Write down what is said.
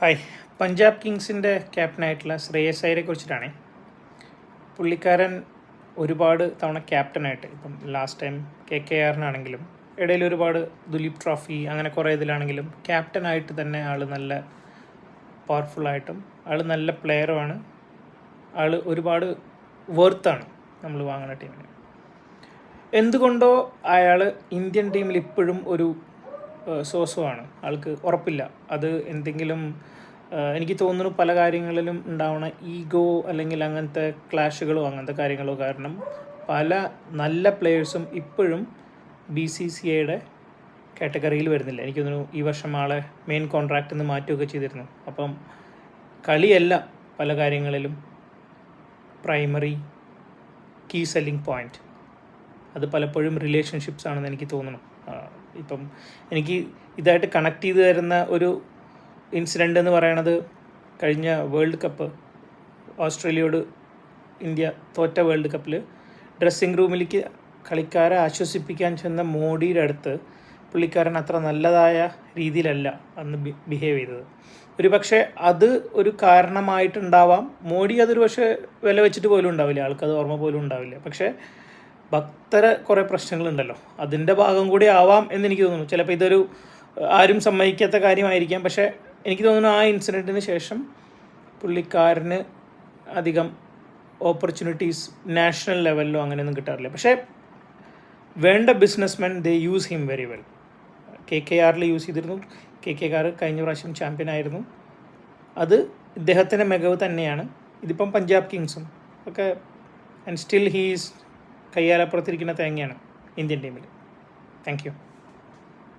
Hi. Punjab കിങ്സിൻ്റെ ക്യാപ്റ്റനായിട്ടുള്ള Shreyas അയ്യരെ കുറിച്ചിട്ടാണ്. പുള്ളിക്കാരൻ ഒരുപാട് തവണ ക്യാപ്റ്റനായിട്ട്, ഇപ്പം ലാസ്റ്റ് ടൈം KKR-നാണെങ്കിലും ഇടയിൽ ഒരുപാട് ദുലീപ് ട്രോഫി അങ്ങനെ കുറേ ഇതിലാണെങ്കിലും ക്യാപ്റ്റനായിട്ട് തന്നെ ആൾ നല്ല പവർഫുള്ളായിട്ടും ആൾ നല്ല പ്ലെയറുമാണ്. ആൾ ഒരുപാട് വെർത്താണ് നമ്മൾ വാങ്ങുന്ന ടീമിന്. എന്തുകൊണ്ടോ അയാൾ ഇന്ത്യൻ ടീമിൽ ഇപ്പോഴും ഒരു സോസമാണ്. ആൾക്ക് ഉറപ്പില്ല. അത് എന്തെങ്കിലും എനിക്ക് തോന്നുന്നു പല കാര്യങ്ങളിലും ഉണ്ടാവണ ഈഗോ അല്ലെങ്കിൽ അങ്ങനത്തെ ക്ലാഷുകളോ അങ്ങനത്തെ കാര്യങ്ങളോ കാരണം പല നല്ല പ്ലെയേഴ്സും ഇപ്പോഴും BCCIയുടെ കാറ്റഗറിയിൽ വരുന്നില്ല. എനിക്ക് തോന്നുന്നു ഈ വർഷം ആളെ മെയിൻ കോൺട്രാക്റ്റിൽ നിന്ന് മാറ്റുകയൊക്കെ ചെയ്തിരുന്നു. അപ്പം കളിയല്ല പല കാര്യങ്ങളിലും പ്രൈമറി കീ സെല്ലിംഗ് പോയിൻറ്റ്. അത് പലപ്പോഴും റിലേഷൻഷിപ്സ് ആണെന്ന് എനിക്ക് തോന്നുന്നു. ഇപ്പം എനിക്ക് ഇതായിട്ട് കണക്ട് ചെയ്ത് തരുന്ന ഒരു ഇൻസിഡൻ്റ് എന്ന് പറയണത് കഴിഞ്ഞ വേൾഡ് കപ്പ് ഓസ്ട്രേലിയയോട് ഇന്ത്യ തോറ്റ വേൾഡ് കപ്പിൽ ഡ്രസ്സിങ് റൂമിലേക്ക് കളിക്കാരെ ആശ്വസിപ്പിക്കാൻ ചെന്ന മോഡിയുടെ അടുത്ത് പുള്ളിക്കാരൻ അത്ര നല്ലതായ രീതിയിലല്ല അന്ന് ബിഹേവ് ചെയ്തത്. ഒരു പക്ഷേ അത് ഒരു കാരണമായിട്ടുണ്ടാവാം. മോഡി അതൊരു പക്ഷേ വില വെച്ചിട്ട് പോലും ഉണ്ടാവില്ല, ആൾക്കത് ഓർമ്മ പോലും ഉണ്ടാവില്ല. പക്ഷേ ഭക്തര കുറേ പ്രശ്നങ്ങളുണ്ടല്ലോ, അതിൻ്റെ ഭാഗം കൂടി ആവാം എന്നെനിക്ക് തോന്നുന്നു. ചിലപ്പോൾ ഇതൊരു ആരും സമ്മതിക്കാത്ത കാര്യമായിരിക്കാം. പക്ഷേ എനിക്ക് തോന്നുന്നു ആ ഇൻസിഡൻറ്റിന് ശേഷം പുള്ളിക്കാരന് അധികം ഓപ്പർച്യൂണിറ്റീസ് നാഷണൽ ലെവലിലോ അങ്ങനെയൊന്നും കിട്ടാറില്ല. പക്ഷേ വേണ്ട businessmen they use him very well. KKR-ൽ യൂസ് ചെയ്തിരുന്നു. KKR കഴിഞ്ഞ പ്രാവശ്യം ചാമ്പ്യനായിരുന്നു. അത് ഇദ്ദേഹത്തിൻ്റെ മികവ് തന്നെയാണ്. ഇതിപ്പം പഞ്ചാബ് കിങ്സും ഒക്കെ ആൻഡ് സ്റ്റിൽ ഹീസ് കയ്യാലപ്പുറത്തിരിക്കുന്ന തേങ്ങയാണ് ഇന്ത്യൻ ടീമിൽ. Thank you.